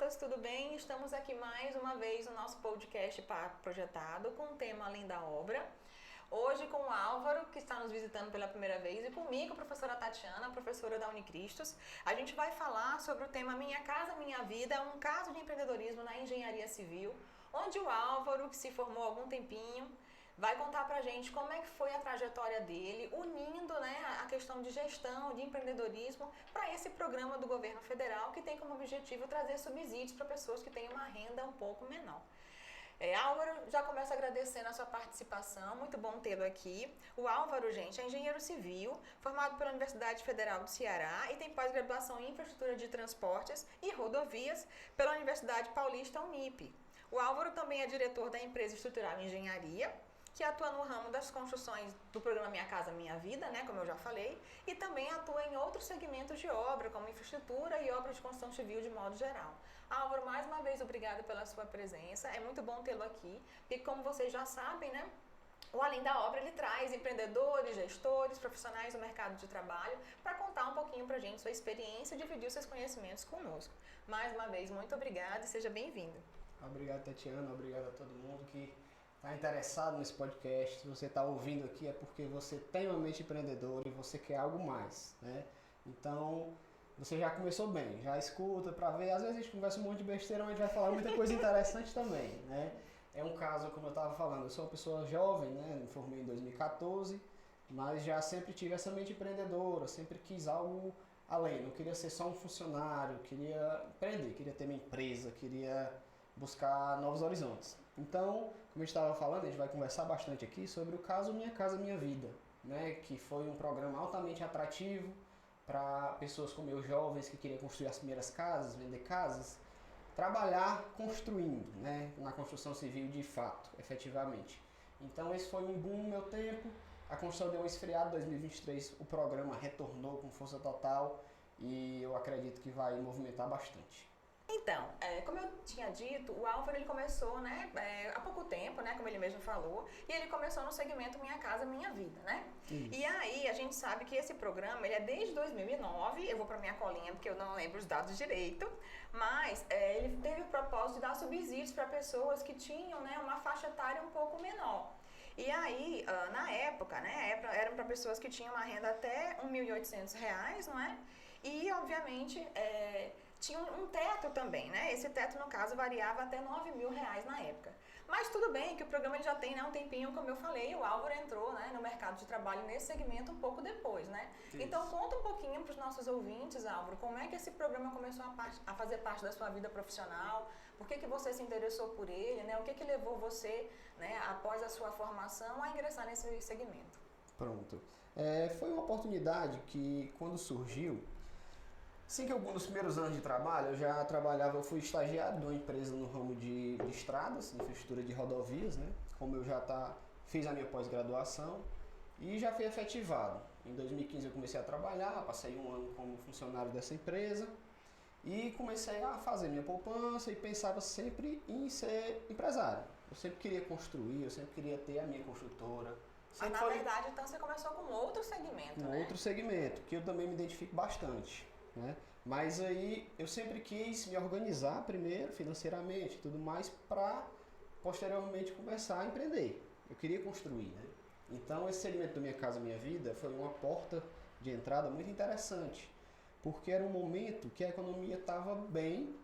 internautas, tudo bem? Estamos aqui mais uma vez no nosso podcast projetado com o tema Além da Obra. Hoje com o Álvaro, que está nos visitando pela primeira vez, e comigo, a professora Tatiana, professora da Unicristos. A gente vai falar sobre o tema Minha Casa Minha Vida, um caso de empreendedorismo na engenharia civil, onde o Álvaro, que se formou há algum tempinho, vai contar pra gente como é que foi a trajetória dele, unindo, a questão de gestão, de empreendedorismo, para esse programa do governo federal que tem como objetivo trazer subsídios para pessoas que têm uma renda um pouco menor. Álvaro, já começo agradecendo a sua participação, muito bom tê-lo aqui. O Álvaro, gente, é engenheiro civil, formado pela Universidade Federal do Ceará e tem pós-graduação em infraestrutura de transportes e rodovias pela Universidade Paulista Unip. O Álvaro também é diretor da empresa Estrutural Engenharia, que atua no ramo das construções do programa Minha Casa Minha Vida, como eu já falei, e também atua em outros segmentos de obra, como infraestrutura e obras de construção civil de modo geral. Álvaro, mais uma vez, obrigada pela sua presença, é muito bom tê-lo aqui, e como vocês já sabem, o Além da Obra, ele traz empreendedores, gestores, profissionais do mercado de trabalho para contar um pouquinho pra gente sua experiência e dividir os seus conhecimentos conosco. Mais uma vez, muito obrigada e seja bem-vindo. Obrigado, Tatiana, obrigado a todo mundo que está interessado nesse podcast. Se você está ouvindo aqui é porque você tem uma mente empreendedora e você quer algo mais, Então, você já começou bem, já escuta para ver. Às vezes a gente conversa um monte de besteira, mas a gente vai falar muita coisa interessante também, É um caso, como eu estava falando, eu sou uma pessoa jovem, Me formei em 2014, mas já sempre tive essa mente empreendedora, sempre quis algo além. Não queria ser só um funcionário, queria empreender, queria ter minha empresa, queria buscar novos horizontes. Então, como a gente estava falando, a gente vai conversar bastante aqui sobre o caso Minha Casa Minha Vida, que foi um programa altamente atrativo para pessoas como eu, jovens, que queriam construir as primeiras casas, vender casas, trabalhar construindo, na construção civil de fato, efetivamente. Então, esse foi um boom no meu tempo, a construção deu um esfriado, em 2023 o programa retornou com força total e eu acredito que vai movimentar bastante. Então, como eu tinha dito, o Álvaro ele começou há pouco tempo, como ele mesmo falou, e ele começou no segmento Minha Casa Minha Vida, E aí a gente sabe que esse programa ele é desde 2009, eu vou para minha colinha porque eu não lembro os dados direito, mas ele teve o propósito de dar subsídios para pessoas que tinham uma faixa etária um pouco menor. E aí, na época, eram para pessoas que tinham uma renda até R$ 1.800, E, obviamente, tinha um teto também, Esse teto, no caso, variava até R$ 9.000 na época. Mas tudo bem que o programa ele já tem um tempinho, como eu falei, o Álvaro entrou no mercado de trabalho nesse segmento um pouco depois, Então, conta um pouquinho para os nossos ouvintes, Álvaro, como é que esse programa começou a fazer parte da sua vida profissional, por que você se interessou por ele, O que levou você, após a sua formação, a ingressar nesse segmento? Pronto. Foi uma oportunidade que, quando surgiu, assim que nos primeiros anos de trabalho, eu fui estagiário de uma empresa no ramo de estradas, infraestrutura de rodovias, Como eu fiz a minha pós-graduação e já fui efetivado. Em 2015 eu comecei a trabalhar, passei um ano como funcionário dessa empresa e comecei a fazer minha poupança e pensava sempre em ser empresário. Eu sempre queria construir, eu sempre queria ter a minha construtora. Mas na verdade, então, você começou com outro segmento, outro segmento, que eu também me identifico bastante. Mas aí eu sempre quis me organizar primeiro financeiramente e tudo mais para posteriormente começar a empreender. Eu queria construir, Então esse segmento do Minha Casa Minha Vida foi uma porta de entrada muito interessante, porque era um momento que a economia estava bem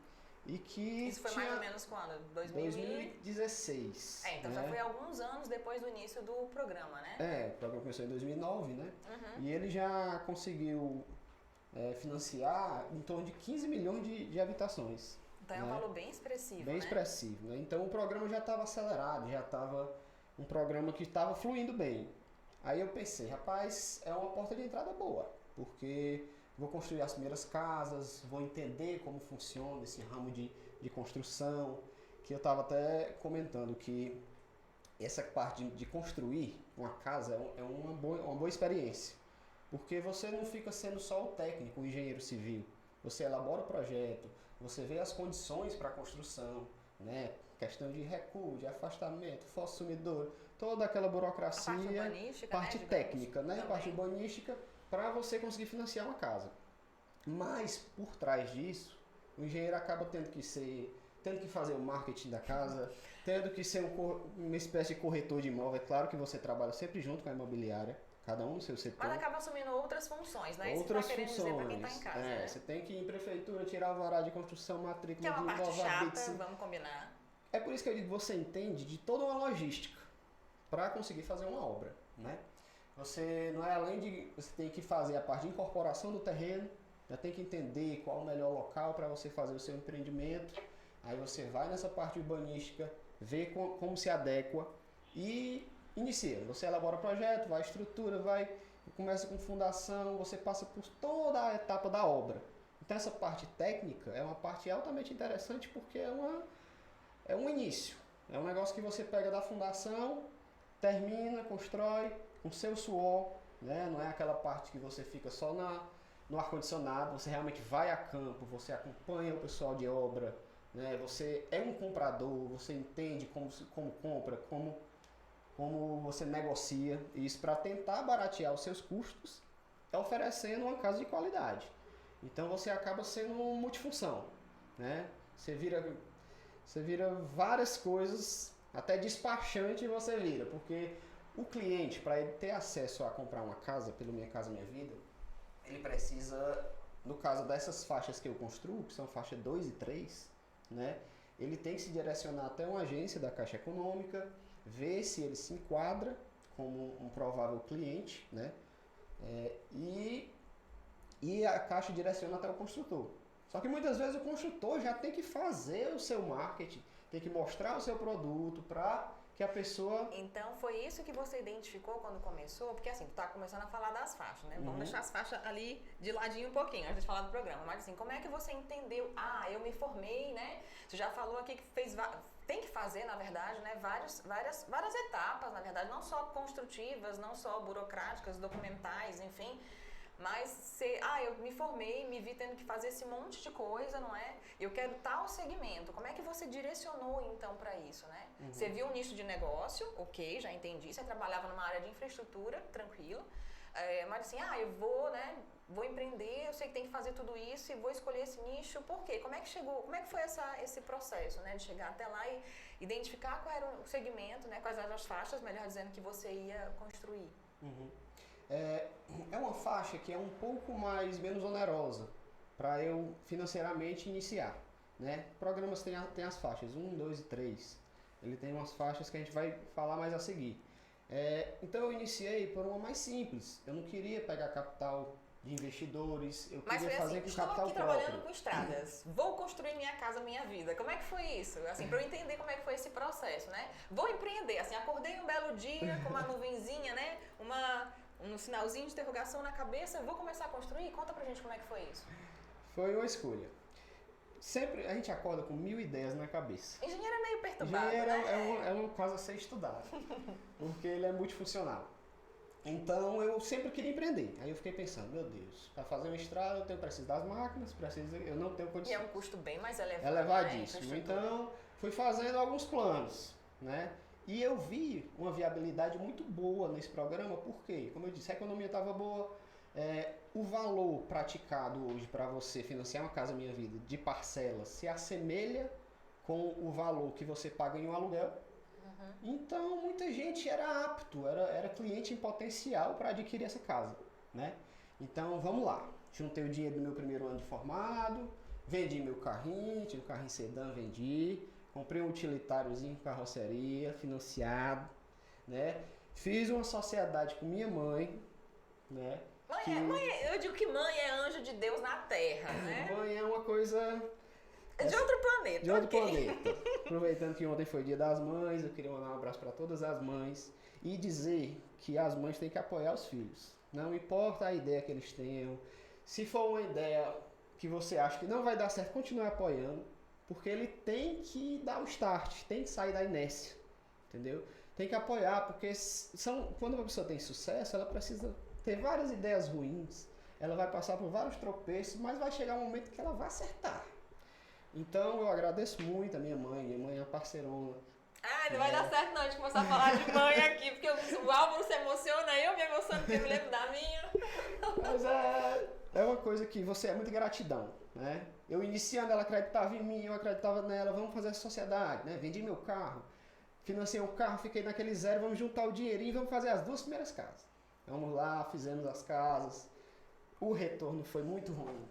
e que isso foi mais ou menos quando? 2016. Então já foi alguns anos depois do início do programa, O programa começou em 2009, Uhum. E ele já conseguiu financiar em torno de 15 milhões de habitações. Então é um valor bem expressivo, Bem expressivo, Então o programa já estava acelerado, já estava um programa que estava fluindo bem. Aí eu pensei, rapaz, é uma porta de entrada boa, porque vou construir as primeiras casas, vou entender como funciona esse ramo de construção, que eu estava até comentando que essa parte de construir uma casa é uma boa experiência. Porque você não fica sendo só o técnico, o engenheiro civil. Você elabora o projeto, você vê as condições para a construção, Questão de recuo, de afastamento, fossa sumidor, toda aquela burocracia, parte urbanística, parte técnica, parte urbanística, para você conseguir financiar uma casa. Mas, por trás disso, O engenheiro acaba tendo que fazer o marketing da casa, tendo que ser uma espécie de corretor de imóvel. É claro que você trabalha sempre junto com a imobiliária, cada um no seu setor. Mas acaba assumindo outras funções, né? Outras Isso que tá querendo funções. dizer pra quem tá em casa, né? Você tem que ir em prefeitura, tirar alvará de construção, matrícula Que é uma de parte Innovabit. chata, vamos combinar. É por isso que eu digo que você entende de toda uma logística para conseguir fazer uma obra, né? Você não é além de... Você tem que fazer a parte de incorporação do terreno, já tem que entender qual o melhor local para você fazer o seu empreendimento. Aí você vai nessa parte urbanística, vê como se adequa e inicia. Você elabora o projeto, vai estrutura, começa com fundação, você passa por toda a etapa da obra. Então essa parte técnica é uma parte altamente interessante porque é um início. É um negócio que você pega da fundação, termina, constrói com seu suor, né? Não é aquela parte que você fica só no ar-condicionado, você realmente vai a campo, você acompanha o pessoal de obra, né? Você é um comprador, você entende como compra, como você negocia, isso para tentar baratear os seus custos, oferecendo uma casa de qualidade. Então você acaba sendo multifunção, né? Você vira várias coisas, até despachante você vira, porque o cliente, para ele ter acesso a comprar uma casa pelo Minha Casa Minha Vida, ele precisa, no caso dessas faixas que eu construo, que são faixa 2 e 3, né? Ele tem que se direcionar até uma agência da Caixa Econômica, ver se ele se enquadra como um provável cliente, né? E a Caixa direciona até o construtor. Só que muitas vezes o construtor já tem que fazer o seu marketing, tem que mostrar o seu produto para que a pessoa... Então, foi isso que você identificou quando começou? Porque assim, tu tá começando a falar das faixas, né? Vamos deixar as faixas ali de ladinho um pouquinho, antes de falar do programa. Mas assim, como é que você entendeu? Ah, eu me formei, né? Você já falou aqui que tem que fazer, na verdade, né? Várias etapas, na verdade, não só construtivas, não só burocráticas, documentais, enfim... Mas eu me formei, me vi tendo que fazer esse monte de coisa, não é? Eu quero tal segmento. Como é que você direcionou então para isso, né? Você viu um nicho de negócio, ok, já entendi. Você trabalhava numa área de infraestrutura, tranquilo. Mas assim, eu vou empreender, eu sei que tem que fazer tudo isso e vou escolher esse nicho. Por quê? Como é que chegou? Como é que foi esse processo, né? De chegar até lá e identificar qual era o segmento, né? Quais eram as faixas, melhor dizendo, que você ia construir. É uma faixa que é um pouco menos onerosa para eu financeiramente iniciar, né? Programas tem as faixas 1, 2 e 3. Ele tem umas faixas que a gente vai falar mais a seguir. Então eu iniciei por uma mais simples. Eu não queria pegar capital de investidores, eu queria fazer com capital próprio. Estou aqui trabalhando com estradas, vou construir minha casa, minha vida. Como é que foi isso? Assim, para eu entender como é que foi esse processo, né? Vou empreender, assim, acordei um belo dia com uma nuvenzinha, né? Um sinalzinho de interrogação na cabeça, vou começar a construir? Conta pra gente como é que foi isso. Foi uma escolha. Sempre a gente acorda com 1000 ideias na cabeça. Engenheiro é meio perturbado, Engenheiro né? é uma coisa a ser estudada, porque ele é multifuncional. Então eu sempre queria empreender. Aí eu fiquei pensando, meu Deus, para fazer uma estrada eu preciso das máquinas, eu não tenho condições. E é um custo bem mais elevado. Elevadíssimo. Né? Então fui fazendo alguns planos, né? E eu vi uma viabilidade muito boa nesse programa, porque, como eu disse, a economia estava boa, o valor praticado hoje para você financiar uma Casa Minha Vida de parcelas se assemelha com o valor que você paga em um aluguel. Então, muita gente era apto, era cliente em potencial para adquirir essa casa, né? Então, vamos lá. Juntei o dinheiro do meu primeiro ano de formado, vendi meu carrinho, tinha um carrinho sedã, vendi. Comprei um utilitáriozinho com carroceria, financiado, né? Fiz uma sociedade com minha mãe, né? Eu digo que mãe é anjo de Deus na Terra, né? Mãe é uma coisa... De outro planeta. De outro planeta. Aproveitando que ontem foi Dia das Mães, eu queria mandar um abraço para todas as mães e dizer que as mães têm que apoiar os filhos. Não importa a ideia que eles tenham. Se for uma ideia que você acha que não vai dar certo, continue apoiando. Porque ele tem que dar o start, tem que sair da inércia, entendeu? Tem que apoiar, porque quando uma pessoa tem sucesso, ela precisa ter várias ideias ruins, ela vai passar por vários tropeços, mas vai chegar um momento que ela vai acertar. Então eu agradeço muito a minha mãe é uma parceirona. Não vai dar certo não, a gente começar a falar de mãe aqui, porque o Álvaro se emociona, eu me emociono porque eu me lembro da minha. Mas é uma coisa que você é muito gratidão. né? Eu iniciando, ela acreditava em mim, eu acreditava nela, vamos fazer essa sociedade, né? Vendi meu carro, financei o carro, fiquei naquele zero, vamos juntar o dinheirinho e vamos fazer as 2 primeiras casas. Vamos lá, fizemos as casas, o retorno foi muito ruim.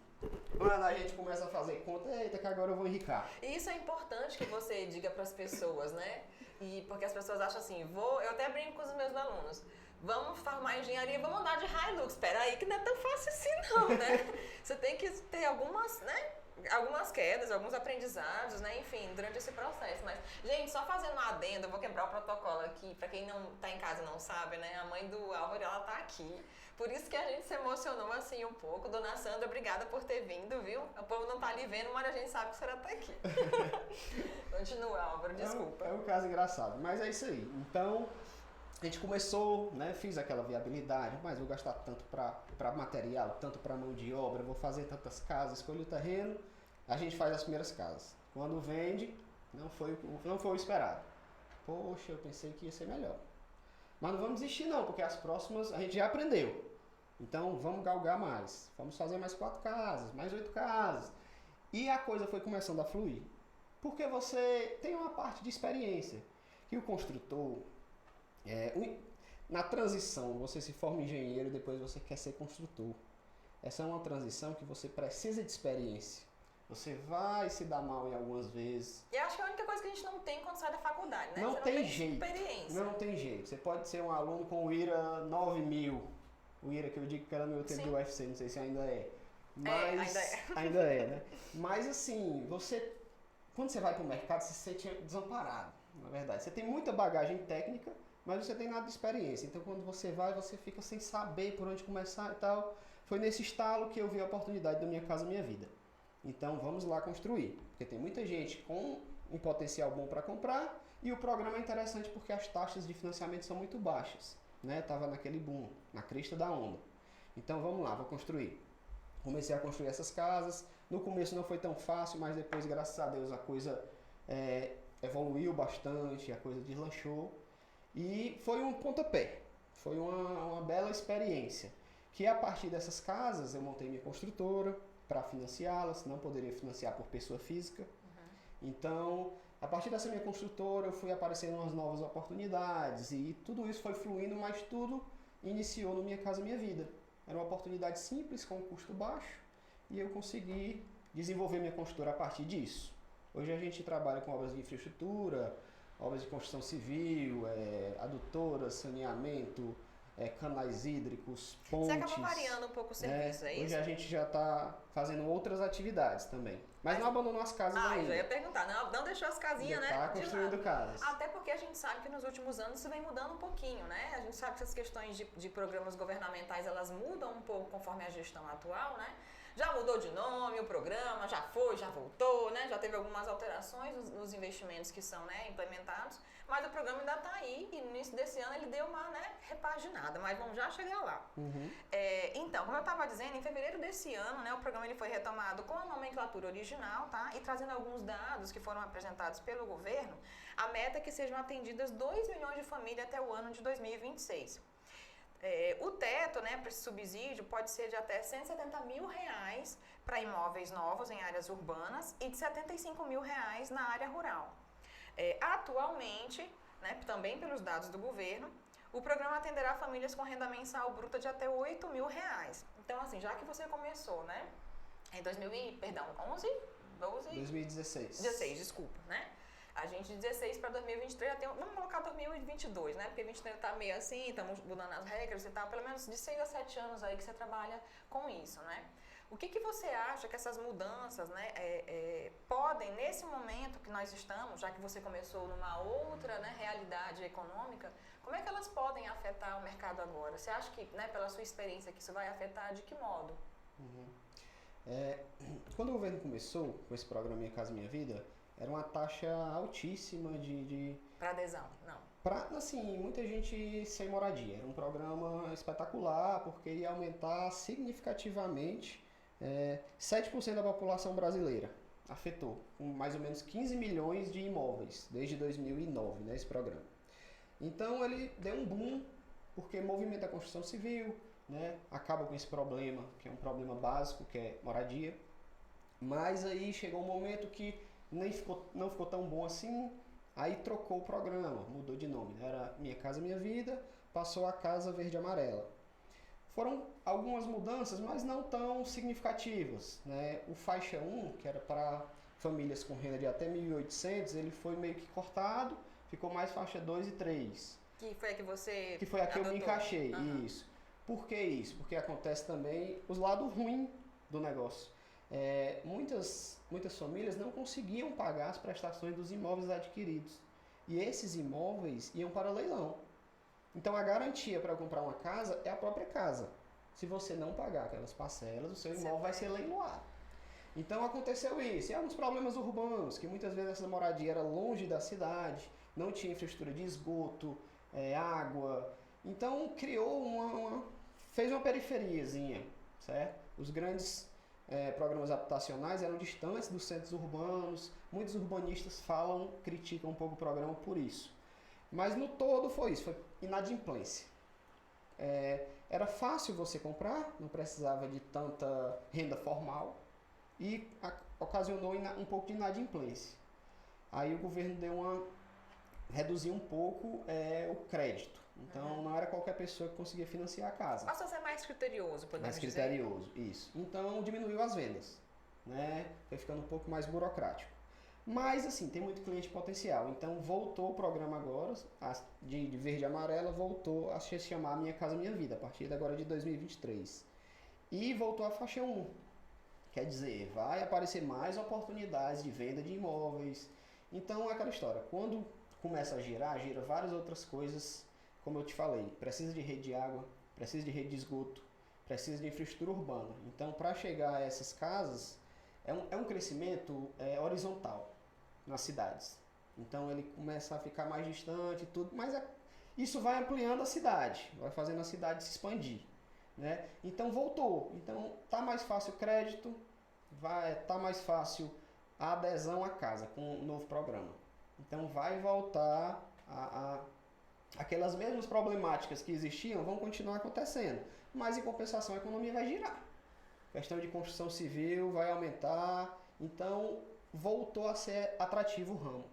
Quando a gente começa a fazer conta, eita, que agora eu vou enricar. E isso é importante que você diga para as pessoas, né? E porque as pessoas acham assim, eu até brinco com os meus alunos, vamos formar engenharia, vamos andar de Hilux. Espera aí que não é tão fácil assim não, né? Você tem que ter algumas, né? Algumas quedas, alguns aprendizados, né? Enfim, durante esse processo. Mas, gente, só fazendo um adendo, eu vou quebrar o protocolo aqui, pra quem não tá em casa e não sabe, né? A mãe do Álvaro, ela tá aqui. Por isso que a gente se emocionou assim um pouco. Dona Sandra, obrigada por ter vindo, viu? O povo não tá ali vendo, mas a gente sabe que a senhora tá aqui. Continua, Álvaro, desculpa. É um caso engraçado, mas é isso aí. Então, a gente começou, né, fiz aquela viabilidade, mas vou gastar tanto para material, tanto para mão de obra, vou fazer tantas casas, escolhi o terreno, a gente faz as primeiras casas. Quando vende, não foi o esperado. Poxa, eu pensei que ia ser melhor. Mas não vamos desistir não, porque as próximas a gente já aprendeu. Então vamos galgar mais. Vamos fazer mais 4 casas, mais 8 casas. E a coisa foi começando a fluir. Porque você tem uma parte de experiência. Que o construtor, na transição, você se forma engenheiro e depois você quer ser construtor. Essa é uma transição que você precisa de experiência. Você vai se dar mal em algumas vezes. E acho que é a única coisa que a gente não tem quando sai da faculdade, né? Não tem jeito. Experiência. Não tem jeito. Você pode ser um aluno com o IRA 9000. O IRA que eu digo que era no meu tempo do UFC, não sei se ainda é. Mas, ainda é, né? Mas assim, quando você vai para o mercado, você se sente desamparado, na verdade. Você tem muita bagagem técnica, mas você tem nada de experiência. Então quando você vai, você fica sem saber por onde começar e tal. Foi nesse estalo que eu vi a oportunidade da Minha Casa Minha Vida. Então vamos lá construir, porque tem muita gente com um potencial bom para comprar e o programa é interessante porque as taxas de financiamento são muito baixas, né? Tava naquele boom, na crista da onda. Então vamos lá, vou construir. Comecei a construir essas casas. No começo não foi tão fácil, mas depois, graças a Deus, a coisa evoluiu bastante, a coisa deslanchou e foi um pontapé. Foi uma bela experiência. Que a partir dessas casas eu montei minha construtora para financiá-las, não poderia financiar por pessoa física. Então, a partir dessa minha construtora, eu fui aparecendo umas novas oportunidades e tudo isso foi fluindo, mas tudo iniciou no Minha Casa Minha Vida. Era uma oportunidade simples, com um custo baixo, e eu consegui desenvolver minha construtora a partir disso. Hoje a gente trabalha com obras de infraestrutura, obras de construção civil, adutoras, saneamento, canais hídricos, pontes. Você acaba variando um pouco o serviço, é isso? Hoje a gente já está fazendo outras atividades também. Mas não abandonou as casas ainda. Já ia perguntar. Não deixou as casinhas, né? Está construindo casas. Até porque a gente sabe que nos últimos anos isso vem mudando um pouquinho, né? A gente sabe que essas questões de programas governamentais, elas mudam um pouco conforme a gestão atual, né? Já mudou de nome o programa, já foi, já voltou, né? Já teve algumas alterações nos investimentos que são, né, implementados, mas o programa ainda está aí e no início desse ano ele deu uma, né, repaginada, mas vamos já chegar lá. Então, como eu estava dizendo, em fevereiro desse ano, né, o programa ele foi retomado com a nomenclatura original, tá? E trazendo alguns dados que foram apresentados pelo governo, a meta é que sejam atendidas 2 milhões de famílias até o ano de 2026. O teto, né, para esse subsídio pode ser de até R$170 mil para imóveis novos em áreas urbanas e de R$75 mil na área rural. Atualmente, né, também pelos dados do governo, o programa atenderá famílias com renda mensal bruta de até R$8 mil. Então, assim, já que você começou, né, em 2016. 16, desculpa, né? A gente de 16 para 2023 já tem, vamos colocar 2022, né? Porque 2023 tá meio assim, estamos mudando as regras e tal, pelo menos de 6 a 7 anos aí que você trabalha com isso, né? O que você acha que essas mudanças, né, podem, nesse momento que nós estamos, já que você começou numa outra, né, realidade econômica, como é que elas podem afetar o mercado agora? Você acha que, né, pela sua experiência, que isso vai afetar de que modo? Quando o governo começou com esse programa Minha Casa Minha Vida, era uma taxa altíssima Para adesão, não. Assim, muita gente sem moradia. Era um programa espetacular, porque ia aumentar significativamente 7% da população brasileira. Afetou, com mais ou menos 15 milhões de imóveis, desde 2009, né, esse programa. Então ele deu um boom, porque movimenta a construção civil, né, acaba com esse problema, que é um problema básico, que é moradia. Mas aí chegou um momento que não ficou tão bom assim, aí trocou o programa, mudou de nome. Era Minha Casa Minha Vida, passou a Casa Verde e Amarela. Foram algumas mudanças, mas não tão significativas, né? O faixa 1, que era para famílias com renda de até 1.800, ele foi meio que cortado, ficou mais faixa 2 e 3. Que foi a que você Que foi a que eu me encaixei, Uhum. isso. Por que isso? Porque acontece também os lados ruins do negócio. Muitas famílias não conseguiam pagar as prestações dos imóveis adquiridos. E esses imóveis iam para leilão. Então a garantia para comprar uma casa é a própria casa. Se você não pagar aquelas parcelas, o seu imóvel vai ser leiloado. Então aconteceu isso. E alguns problemas urbanos, que muitas vezes essa moradia era longe da cidade, não tinha infraestrutura de esgoto, água. Então fez uma periferiazinha, certo? Os grandes programas habitacionais eram distantes dos centros urbanos. Muitos urbanistas criticam um pouco o programa por isso. Mas no todo foi isso, foi inadimplência. Era fácil você comprar, não precisava de tanta renda formal e ocasionou um pouco de inadimplência. Aí o governo reduziu um pouco o crédito. Então não era qualquer pessoa que conseguia financiar a casa. Passou a ser mais criterioso, podemos dizer. Mais criterioso, isso. Então diminuiu as vendas, né? Foi ficando um pouco mais burocrático. Mas, assim, tem muito cliente potencial. Então, voltou o programa agora, de verde e amarela, voltou a se chamar Minha Casa Minha Vida, a partir de agora de 2023. E voltou a faixa 1. Quer dizer, vai aparecer mais oportunidades de venda de imóveis. Então, é aquela história. Quando começa a girar, gira várias outras coisas, como eu te falei. Precisa de rede de água, precisa de rede de esgoto, precisa de infraestrutura urbana. Então, para chegar a essas casas, é um crescimento horizontal nas cidades. Então ele começa a ficar mais distante e tudo, mas isso vai ampliando a cidade, vai fazendo a cidade se expandir, né? Então voltou. Então tá mais fácil o crédito, tá mais fácil a adesão à casa com o novo programa. Então vai voltar aquelas mesmas problemáticas que existiam vão continuar acontecendo, mas em compensação a economia vai girar. A questão de construção civil vai aumentar, então voltou a ser atrativo o ramo,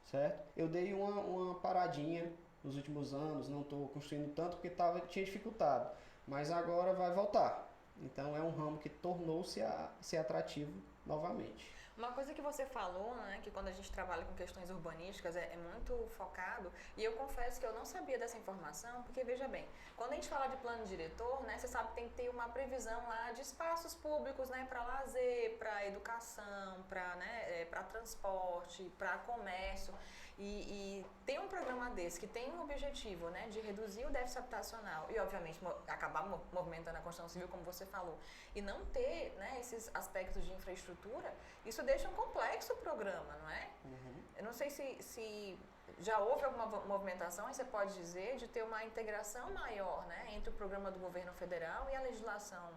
certo? Eu dei uma paradinha nos últimos anos, não estou construindo tanto porque tinha dificultado, mas agora vai voltar. Então é um ramo que tornou-se a ser atrativo novamente. Uma coisa que você falou, né, que quando a gente trabalha com questões urbanísticas é muito focado, e eu confesso que eu não sabia dessa informação, porque veja bem, quando a gente fala de plano diretor, né, você sabe que tem que ter uma previsão lá de espaços públicos, né, para lazer, para educação, para transporte, para comércio. E tem um programa desse que tem um objetivo, né, de reduzir o déficit habitacional e, obviamente, acabar movimentando a construção civil, como você falou, e não ter, né, esses aspectos de infraestrutura, isso deixa um complexo o programa, não é? Uhum. Eu não sei se já houve alguma movimentação, aí você pode dizer, de ter uma integração maior, né, entre o programa do governo federal e a legislação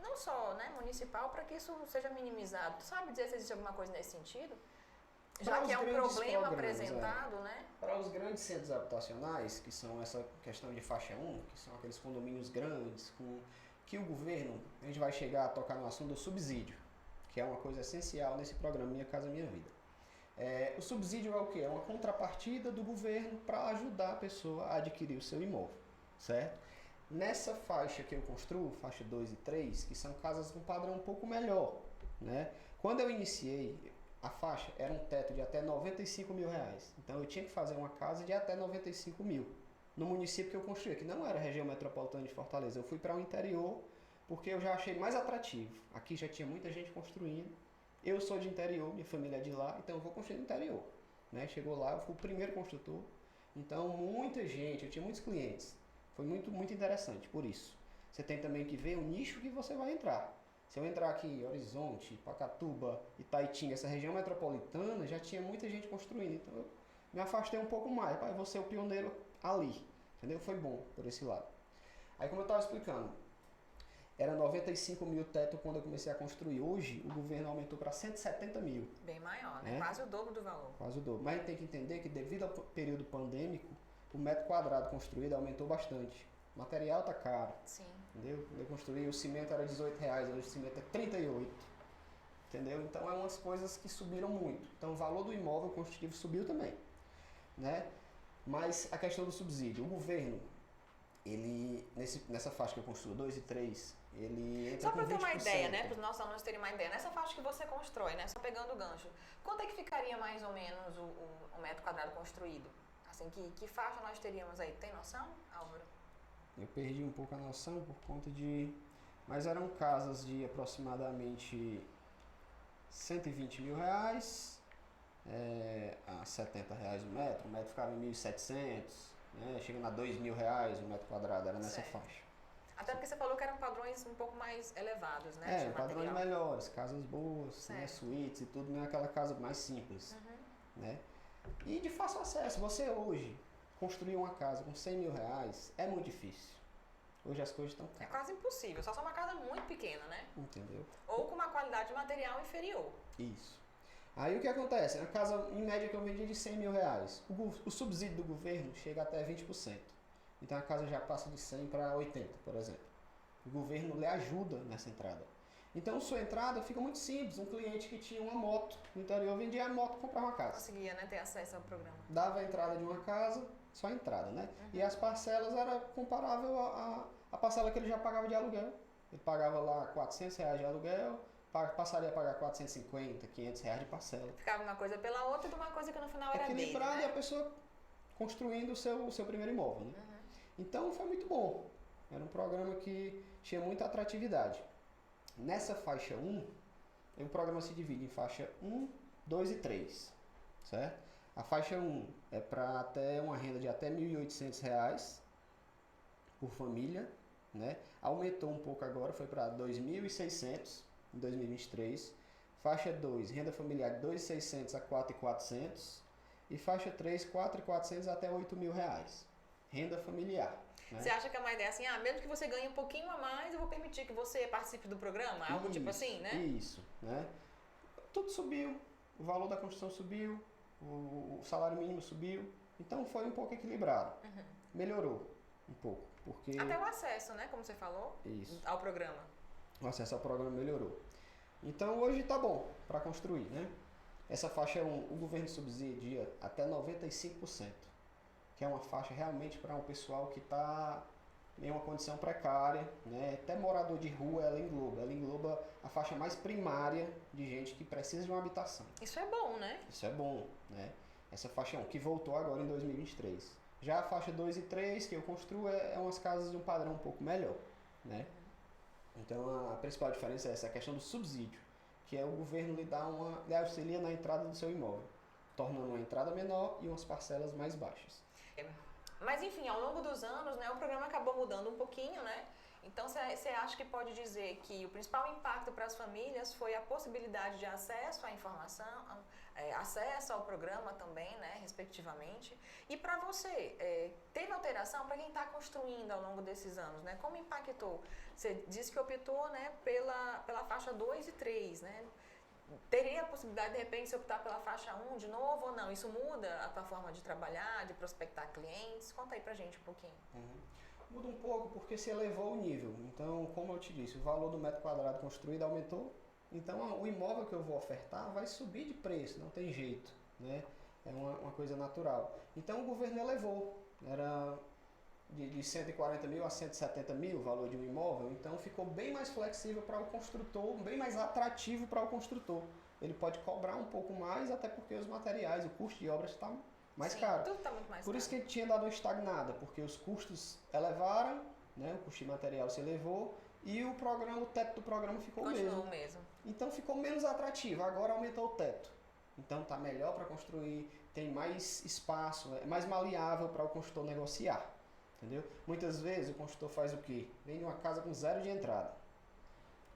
não só, né, municipal, para que isso seja minimizado. Tu sabe dizer se existe alguma coisa nesse sentido? Já que é um problema apresentado, né? Para os grandes centros habitacionais, que são essa questão de faixa 1, que são aqueles condomínios grandes, que o governo, a gente vai chegar a tocar no assunto do subsídio, que é uma coisa essencial nesse programa Minha Casa Minha Vida. O subsídio é o quê? É uma contrapartida do governo para ajudar a pessoa a adquirir o seu imóvel, certo? Nessa faixa que eu construo, faixa 2 e 3, que são casas com padrão um pouco melhor, né? Quando eu iniciei, a faixa era um teto de até 95 mil reais. Então eu tinha que fazer uma casa de até 95 mil. No município que eu construí, que não era a região metropolitana de Fortaleza. Eu fui para o interior porque eu já achei mais atrativo. Aqui já tinha muita gente construindo. Eu sou de interior, minha família é de lá, então eu vou construir no interior. Né? Chegou lá, eu fui o primeiro construtor. Então muita gente, eu tinha muitos clientes. Foi muito, muito interessante por isso. Você tem também que ver o nicho que você vai entrar. Se eu entrar aqui em Horizonte, Pacatuba, Itaitinga, essa região metropolitana, já tinha muita gente construindo. Então eu me afastei um pouco mais. Eu vou ser o pioneiro ali. Entendeu? Foi bom por esse lado. Aí, como eu estava explicando, era 95 mil teto quando eu comecei a construir. Hoje, o governo aumentou para 170 mil. Bem maior, né? Quase o dobro do valor. Quase o dobro. Mas a gente tem que entender que, devido ao período pandêmico, o metro quadrado construído aumentou bastante. O material tá caro. Sim. Entendeu? Quando eu construí, o cimento era R$18, hoje o cimento é R$38. entendeu? Então, é umas coisas que subiram muito. Então, o valor do imóvel construtivo subiu também, né? Mas a questão do subsídio, o governo, ele, nessa faixa que eu construo, 2 e 3, ele entra só com para ter uma 20%. ideia, né, para os nossos alunos terem uma ideia, nessa faixa que você constrói, né, só pegando o gancho, quanto é que ficaria mais ou menos o metro quadrado construído? Assim, que faixa nós teríamos aí? Tem noção, Álvaro? Eu perdi um pouco a noção por conta de... Mas eram casas de aproximadamente 120 mil reais, a 70 reais o metro ficava em 1.700, né, chegando a 2 mil reais o metro quadrado, era nessa faixa. Até porque você falou que eram padrões um pouco mais elevados, né? Padrões melhores, casas boas, né, suítes e tudo, não é aquela casa mais simples, né? E de fácil acesso, você hoje construir uma casa com 100 mil reais é muito difícil. Hoje as coisas estão caras. É quase impossível, só uma casa muito pequena, né? Entendeu? Ou com uma qualidade de material inferior. Isso. Aí o que acontece? A casa, em média, que eu vendi de 100 mil reais, o subsídio do governo chega até 20%. Então a casa já passa de 100 para 80, por exemplo. O governo lhe ajuda nessa entrada. Então sua entrada fica muito simples. Um cliente que tinha uma moto no interior vendia a moto e comprava uma casa. Conseguia, né, ter acesso ao programa. Dava a entrada de uma casa, só a entrada, né? E as parcelas era comparável à parcela que ele já pagava de aluguel. Ele pagava lá 400 reais de aluguel, passaria a pagar 450, 500 reais de parcela. Ficava uma coisa pela outra e de uma coisa que no final era equilibrado, dele, né? E a pessoa construindo o seu primeiro imóvel, né? Então foi muito bom. Era um programa que tinha muita atratividade. Nessa faixa 1, o programa se divide em faixa 1, 2 e 3, certo? A faixa 1 é para até uma renda de até R$ 1.800 por família, né? Aumentou um pouco agora, foi para R$ 2.600 em 2023. Faixa 2, renda familiar de R$ 2.600 a R$ 4.400. E faixa 3, R$ 4.400 até R$ 8.000. Renda familiar. Né? Você acha que é uma ideia assim, mesmo que você ganhe um pouquinho a mais, eu vou permitir que você participe do programa? Algo tipo assim, né? Isso, né? Tudo subiu, o valor da construção subiu, o salário mínimo subiu, então foi um pouco equilibrado. Melhorou um pouco, porque... Até o acesso, né, como você falou, ao programa. O acesso ao programa melhorou. Então hoje está bom para construir, né? Essa faixa 1, o governo subsidia até 95%. Que é uma faixa realmente para um pessoal que está em uma condição precária, né? Até morador de rua ela engloba a faixa mais primária de gente que precisa de uma habitação. Isso é bom, né? Isso é bom, né? Essa faixa 1, que voltou agora em 2023. Já a faixa 2 e 3, que eu construo, é umas casas de um padrão um pouco melhor, né? Então a principal diferença é essa, a questão do subsídio, que é o governo lhe auxilia na entrada do seu imóvel, tornando uma entrada menor e umas parcelas mais baixas. Mas enfim, ao longo dos anos, né, o programa acabou mudando um pouquinho, né? Então você acha que pode dizer que o principal impacto para as famílias foi a possibilidade de acesso à informação, acesso ao programa também, né, respectivamente. E para você, teve alteração para quem está construindo ao longo desses anos, né? Como impactou? Você disse que optou, né, pela faixa 2 e 3, né? Teria a possibilidade, de repente, de optar pela faixa 1 de novo ou não? Isso muda a tua forma de trabalhar, de prospectar clientes? Conta aí pra gente um pouquinho. Muda um pouco porque se elevou o nível. Então, como eu te disse, o valor do metro quadrado construído aumentou. Então, o imóvel que eu vou ofertar vai subir de preço, não tem jeito, né? É uma coisa natural. Então, o governo elevou. Era de 140 mil a 170 mil o valor de um imóvel, então ficou bem mais flexível para o construtor, bem mais atrativo para o construtor. Ele pode cobrar um pouco mais, até porque os materiais, o custo de obras está mais caro. Tudo está muito mais Por caro. isso que ele tinha dado uma estagnada, porque os custos elevaram, né, o custo de material se elevou e o teto do programa ficou Continuou mesmo. Então ficou menos atrativo, agora aumentou o teto. Então está melhor para construir, tem mais espaço, é mais maleável para o construtor negociar. Entendeu? Muitas vezes o construtor faz o quê? Vende uma casa com zero de entrada.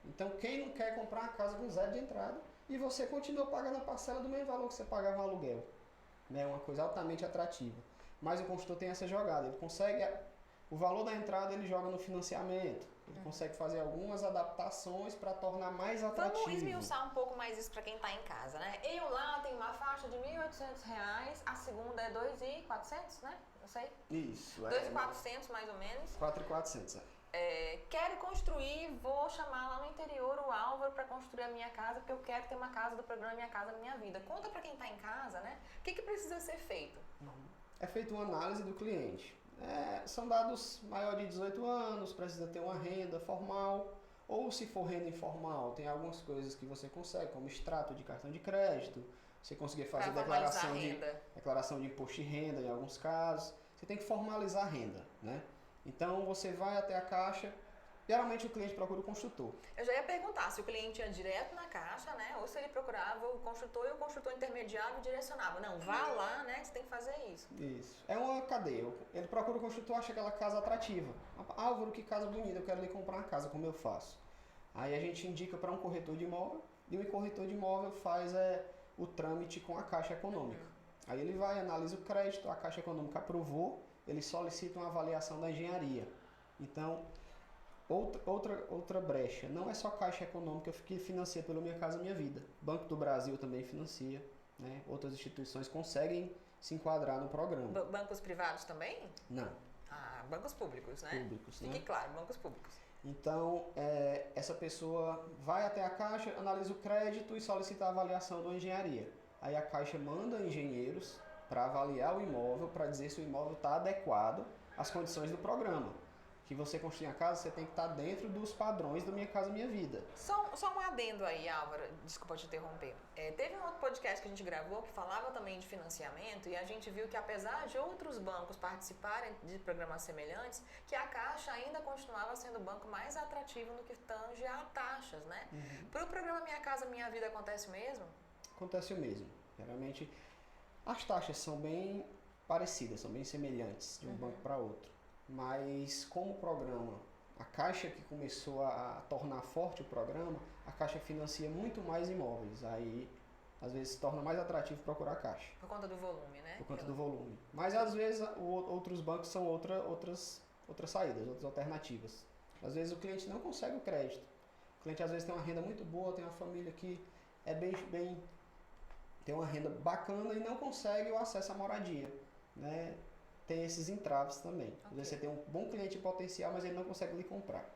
Então quem não quer comprar uma casa com zero de entrada e você continua pagando a parcela do mesmo valor que você pagava no aluguel. É uma coisa altamente atrativa. Mas o construtor tem essa jogada, ele consegue, o valor da entrada ele joga no financiamento, ele consegue fazer algumas adaptações para tornar mais atrativo. Vamos esmiuçar um pouco mais isso para quem está em casa, né? Eu lá tenho uma faixa de R$ 1.800, a segunda é R$ 2.400, né? Não sei. Isso. 2.400 mais ou menos. 4.400, quero construir, vou chamar lá no interior o Álvaro para construir a minha casa, porque eu quero ter uma casa do programa Minha Casa Minha Vida. Conta para quem está em casa, né? O que precisa ser feito? É feita uma análise do cliente. São dados maior de 18 anos, precisa ter uma renda formal, ou se for renda informal, tem algumas coisas que você consegue, como extrato de cartão de crédito, você conseguir fazer declaração de imposto de renda em alguns casos, você tem que formalizar a renda, né? Então você vai até a Caixa, geralmente o cliente procura o construtor. Eu já ia perguntar se o cliente ia direto na Caixa, né? Ou se ele procurava o construtor e o construtor intermediário e direcionava. Não, vá lá, né? Que você tem que fazer isso. Isso. É uma cadeia. Ele procura o construtor, acha aquela casa atrativa. Álvaro, que casa bonita, eu quero ali comprar uma casa, como eu faço? Aí a gente indica para um corretor de imóvel e o corretor de imóvel faz o trâmite com a Caixa Econômica. Aí ele vai, analisa o crédito, a Caixa Econômica aprovou, ele solicita uma avaliação da engenharia. Então, outra brecha, não é só Caixa Econômica que financia pelo Minha Casa Minha Vida. Banco do Brasil também financia, né? Outras instituições conseguem se enquadrar no programa. Bancos privados também? Não. Bancos públicos, né? Públicos, Fique né? claro, bancos públicos. Então, essa pessoa vai até a Caixa, analisa o crédito e solicita a avaliação da engenharia. Aí a Caixa manda engenheiros para avaliar o imóvel, para dizer se o imóvel está adequado às condições do programa. Que você construir a casa, você tem que estar dentro dos padrões do Minha Casa Minha Vida. Só um adendo aí, Álvaro, desculpa te interromper. Teve um outro podcast que a gente gravou que falava também de financiamento e a gente viu que apesar de outros bancos participarem de programas semelhantes, que a Caixa ainda continuava sendo o banco mais atrativo no que tange a taxas, né? Para o programa Minha Casa Minha Vida acontece o mesmo? Acontece o mesmo. Geralmente, as taxas são bem parecidas, são bem semelhantes de um banco para outro. Mas como o programa, a Caixa que começou a tornar forte o programa, a Caixa financia muito mais imóveis. Aí, às vezes, se torna mais atrativo procurar a Caixa. Por conta do volume, né? Por conta do volume. Mas, às vezes, outros bancos são outras saídas, outras alternativas. Às vezes, o cliente não consegue o crédito. O cliente, às vezes, tem uma renda muito boa, tem uma família que é tem uma renda bacana e não consegue o acesso à moradia, né? Tem esses entraves também. Às vezes você tem um bom cliente potencial, mas ele não consegue lhe comprar,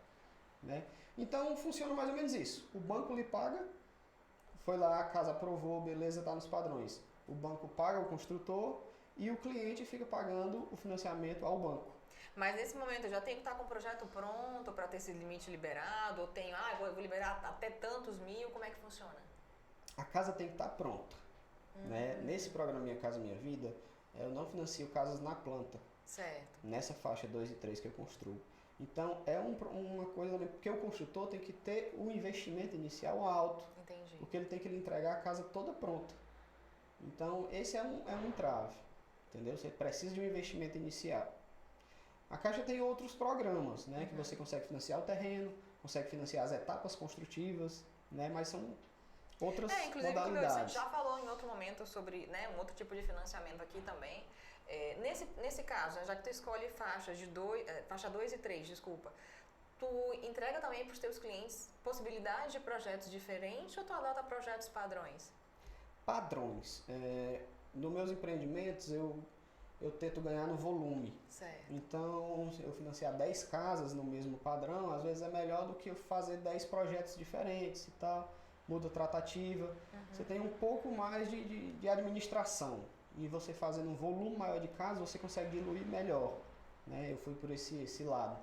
né? Então funciona mais ou menos isso. O banco lhe paga, foi lá, a casa aprovou, beleza, está nos padrões. O banco paga o construtor e o cliente fica pagando o financiamento ao banco. Mas nesse momento eu já tenho que estar com o projeto pronto para ter esse limite liberado, ou tenho, vou liberar até tantos mil, como é que funciona? A casa tem que estar pronta, né? Nesse programa Minha Casa Minha Vida, eu não financio casas na planta. Certo. Nessa faixa 2 e 3 que eu construo. Então, uma coisa, porque o construtor tem que ter um investimento inicial alto. Entendi. Porque ele tem que lhe entregar a casa toda pronta. Então, esse é um entrave, entendeu? Você precisa de um investimento inicial. A Caixa tem outros programas, né? Que você consegue financiar o terreno, consegue financiar as etapas construtivas, né? Mas são outras modalidades. Você já falou em outro momento sobre, né, um outro tipo de financiamento aqui também. Nesse caso, já que tu escolhe faixa 2 e 3, desculpa, tu entrega também para os teus clientes possibilidades de projetos diferentes ou tu adota projetos padrões? Padrões. Nos meus empreendimentos, eu tento ganhar no volume. Certo. Então, eu financiar 10 casas no mesmo padrão, às vezes é melhor do que eu fazer 10 projetos diferentes e tal. Muda a tratativa. Você tem um pouco mais de administração. E você fazendo um volume maior de casas, você consegue diluir melhor, né? Eu fui por esse lado.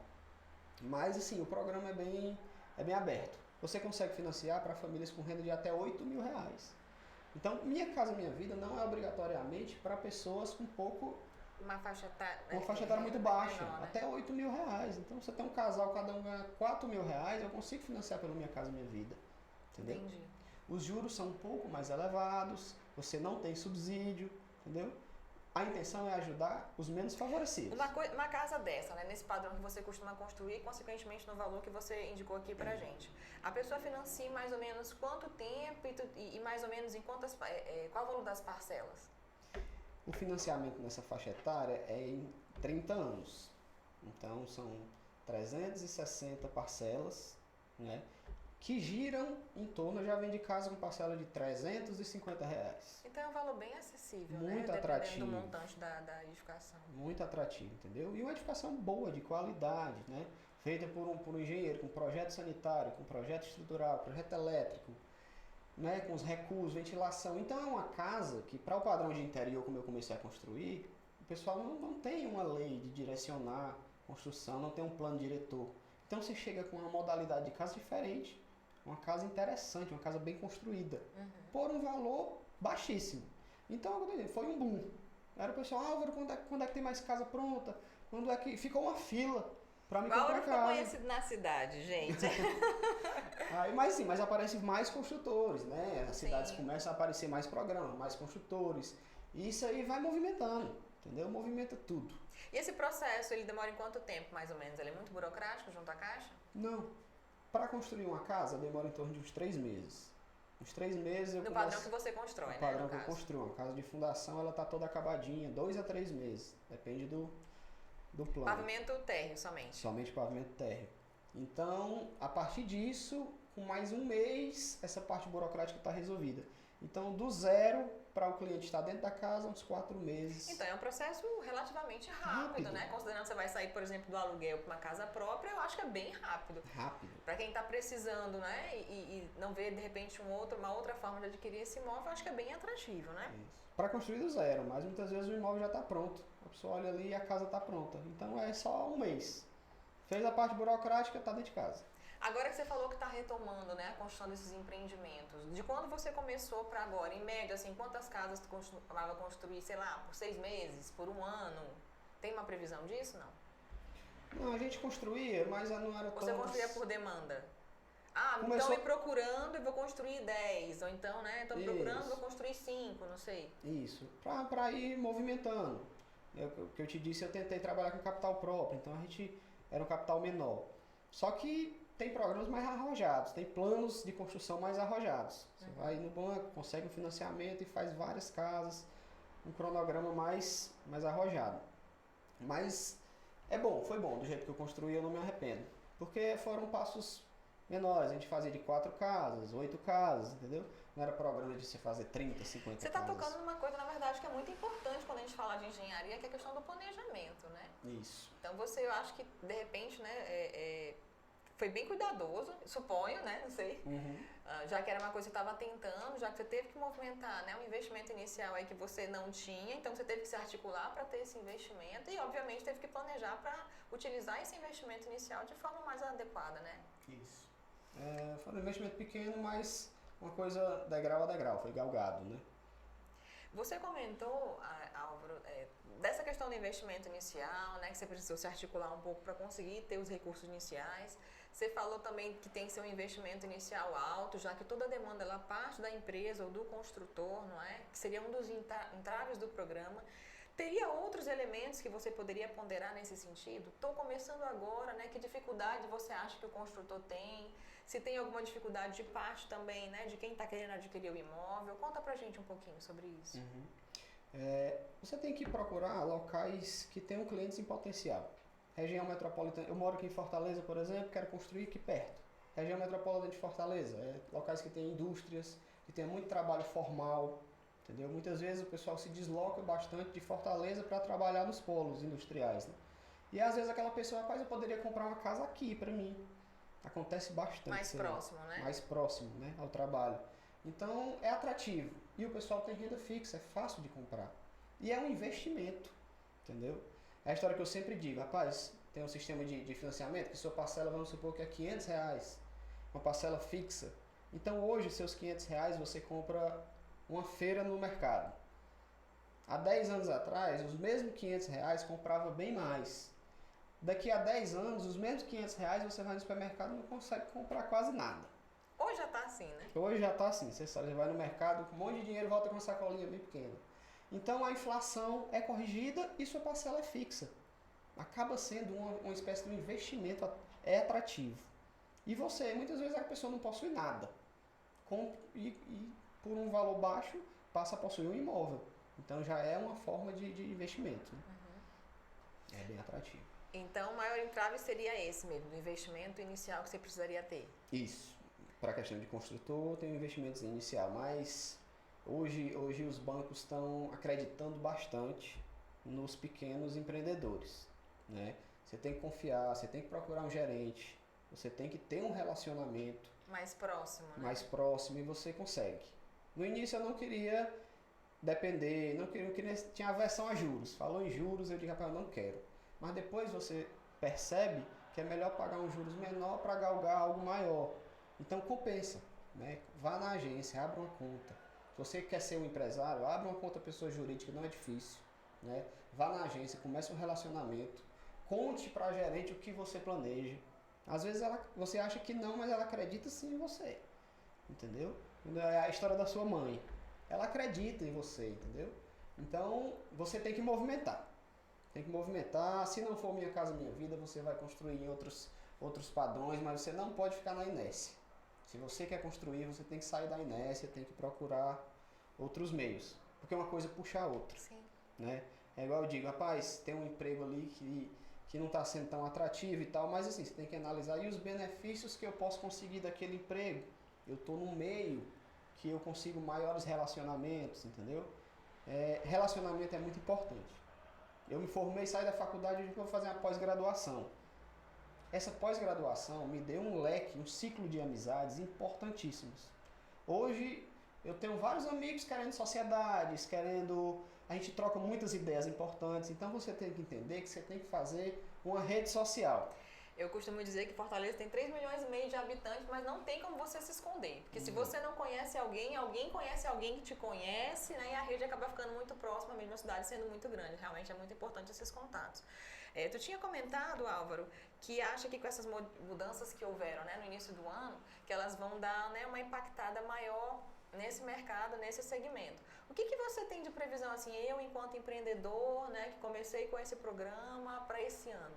Mas, assim, o programa é bem aberto. Você consegue financiar para famílias com renda de até R$8.000. Então, Minha Casa Minha Vida não é obrigatoriamente para pessoas com pouco... Uma faixa etária muito baixa, menor, né? até R$8.000. Então, você tem um casal, cada um ganha R$4.000, eu consigo financiar pelo Minha Casa Minha Vida. Entendeu? Entendi. Os juros são um pouco mais elevados, você não tem subsídio, entendeu? A intenção é ajudar os menos favorecidos. Uma casa dessa, né, nesse padrão que você costuma construir, consequentemente no valor que você indicou aqui pra gente. A pessoa financia mais ou menos quanto tempo e mais ou menos em qual o valor das parcelas? O financiamento nessa faixa etária é em 30 anos. Então são 360 parcelas, né? Que giram em torno, já vem de casa com parcela de R$350. Então é um valor bem acessível, muito né? atrativo. Dependendo do montante da edificação. Muito atrativo, entendeu? E uma edificação boa, de qualidade, né? feita por um engenheiro, com projeto sanitário, com projeto estrutural, projeto elétrico, né, com os recursos, ventilação. Então é uma casa que, para o padrão de interior, como eu comecei a construir, o pessoal não tem uma lei de direcionar construção, não tem um plano diretor. Então você chega com uma modalidade de casa diferente, uma casa interessante, uma casa bem construída, por um valor baixíssimo. Então foi um boom. Era o pessoal, Álvaro, quando é que tem mais casa pronta? Quando é que ficou uma fila para me comprar casa? Álvaro foi conhecido na cidade, gente. Mas aparecem mais construtores, né? As cidades começam a aparecer mais programas, mais construtores. E isso aí vai movimentando, entendeu? Movimenta tudo. E esse processo, ele demora em quanto tempo, mais ou menos? Ele é muito burocrático junto à Caixa? Não. Para construir uma casa, demora em torno de uns 3 meses. Uns 3 meses eu No padrão que você constrói, né? No padrão que eu construo. Uma casa de fundação, ela tá toda acabadinha, 2 a 3 meses. Depende do plano. Pavimento térreo somente? Somente pavimento térreo. Então, a partir disso, com mais um mês, essa parte burocrática está resolvida. Então, do zero para o cliente estar dentro da casa, uns 4 meses. Então, é um processo relativamente rápido, né? Considerando que você vai sair, por exemplo, do aluguel para uma casa própria, eu acho que é bem rápido. Rápido. Para quem está precisando, né? E não vê, de repente, uma outra forma de adquirir esse imóvel, eu acho que é bem atrativo, né? Para construir do zero, mas muitas vezes o imóvel já está pronto. A pessoa olha ali e a casa está pronta. Então, é só um mês. Fez a parte burocrática, está dentro de casa. Agora que você falou que está retomando, né, a construção desses empreendimentos, de quando você começou para agora, em média, assim, quantas casas tu costumava construir, sei lá, por 6 meses, por um ano? Tem uma previsão disso, não? Não, a gente construía, mas não era tão... Você construía por demanda? Ah, Começou... então me procurando e vou construir 10, ou então, né, estou me procurando e vou construir 5, não sei. Isso, para ir movimentando. O que eu te disse, eu tentei trabalhar com capital próprio, então a gente era um capital menor. Só que tem programas mais arrojados, tem planos de construção mais arrojados. Você vai no banco, consegue um financiamento e faz várias casas, um cronograma mais arrojado. Mas foi bom, do jeito que eu construí eu não me arrependo. Porque foram passos menores, a gente fazia de 4 casas, 8 casas, entendeu? Não era programa de se fazer 30, 50 Você está casas. tocando numa coisa, na verdade, que é muito importante quando a gente fala de engenharia, que é a questão do planejamento, né? Isso. Então eu acho que, de repente, né, foi bem cuidadoso, suponho, né? Não sei. Já que era uma coisa que você estava tentando, já que você teve que movimentar, né, um investimento inicial aí que você não tinha, então você teve que se articular para ter esse investimento e, obviamente, teve que planejar para utilizar esse investimento inicial de forma mais adequada, né? Isso. Foi um investimento pequeno, mas uma coisa degrau a degrau, foi galgado, né? Você comentou, Álvaro, dessa questão do investimento inicial, né, que você precisou se articular um pouco para conseguir ter os recursos iniciais. Você falou também que tem que ser um investimento inicial alto, já que toda a demanda ela parte da empresa ou do construtor, não é? Que seria um dos entraves do programa. Teria outros elementos que você poderia ponderar nesse sentido? Estou começando agora, né? Que dificuldade você acha que o construtor tem? Se tem alguma dificuldade de parte também, né? De quem está querendo adquirir o imóvel? Conta pra gente um pouquinho sobre isso. Você tem que procurar locais que tenham clientes em potencial. Região metropolitana, eu moro aqui em Fortaleza, por exemplo, quero construir aqui perto. Região metropolitana de Fortaleza, locais que têm indústrias, que tem muito trabalho formal, entendeu? Muitas vezes o pessoal se desloca bastante de Fortaleza para trabalhar nos polos industriais, né? E às vezes aquela pessoa, rapaz, eu poderia comprar uma casa aqui para mim. Acontece bastante. Mais próximo, né? Mais próximo, né, ao trabalho. Então é atrativo. E o pessoal tem renda fixa, é fácil de comprar. E é um investimento, entendeu? É a história que eu sempre digo, rapaz, tem um sistema de financiamento que sua parcela, vamos supor que é R$500, uma parcela fixa. Então hoje, seus R$500 você compra uma feira no mercado. Há 10 anos atrás, os mesmos R$500 comprava bem mais. Daqui a 10 anos, os mesmos R$500 você vai no supermercado e não consegue comprar quase nada. Hoje já está assim, né? Hoje já está assim, você vai no mercado com um monte de dinheiro e volta com uma sacolinha bem pequena. Então a inflação é corrigida e sua parcela é fixa. Acaba sendo uma espécie de um investimento, é atrativo. E você, muitas vezes a pessoa não possui nada. E por um valor baixo passa a possuir um imóvel. Então já é uma forma de investimento. Né? É bem atrativo. Então o maior entrave seria esse mesmo, do investimento inicial que você precisaria ter. Isso. Para a questão de construtor tem um investimento inicial, mas hoje os bancos estão acreditando bastante nos pequenos empreendedores, né? Você tem que confiar, você tem que procurar um gerente, você tem que ter um relacionamento mais próximo, né? mais próximo e você consegue. No início eu não queria depender, eu queria, tinha aversão a juros. Falou em juros, eu digo, rapaz, eu não quero. Mas depois você percebe que é melhor pagar um juros menor para galgar algo maior. Então compensa, né? Vá na agência, abra uma conta. Se você quer ser um empresário, abra uma conta pessoa jurídica, não é difícil, né? Vá na agência, comece um relacionamento, conte para a gerente o que você planeja. Às vezes você acha que não, mas ela acredita sim em você, entendeu? É a história da sua mãe. Ela acredita em você, entendeu? Então, você tem que movimentar. Tem que movimentar. Se não for Minha Casa Minha Vida, você vai construir em outros padrões, mas você não pode ficar na inércia. Se você quer construir, você tem que sair da inércia, tem que procurar outros meios. Porque uma coisa puxa a outra. Sim. Né? É igual eu digo, rapaz, tem um emprego ali que não está sendo tão atrativo e tal, mas assim, você tem que analisar e os benefícios que eu posso conseguir daquele emprego. Eu estou num meio que eu consigo maiores relacionamentos, entendeu? Relacionamento é muito importante. Eu me formei, saí da faculdade e vou fazer uma pós-graduação. Essa pós-graduação me deu um leque, um ciclo de amizades importantíssimos. Hoje eu tenho vários amigos querendo sociedades, a gente troca muitas ideias importantes, então você tem que entender que você tem que fazer uma rede social. Eu costumo dizer que Fortaleza tem 3,5 milhões de habitantes, mas não tem como você se esconder. Porque se você não conhece alguém, alguém conhece alguém que te conhece, né? E a rede acaba ficando muito próxima, mesmo a cidade sendo muito grande. Realmente é muito importante esses contatos. Tu tinha comentado, Álvaro, que acha que com essas mudanças que houveram, né, no início do ano, que elas vão dar, né, uma impactada maior nesse mercado, nesse segmento. O que você tem de previsão, assim, eu enquanto empreendedor, né, que comecei com esse programa para esse ano?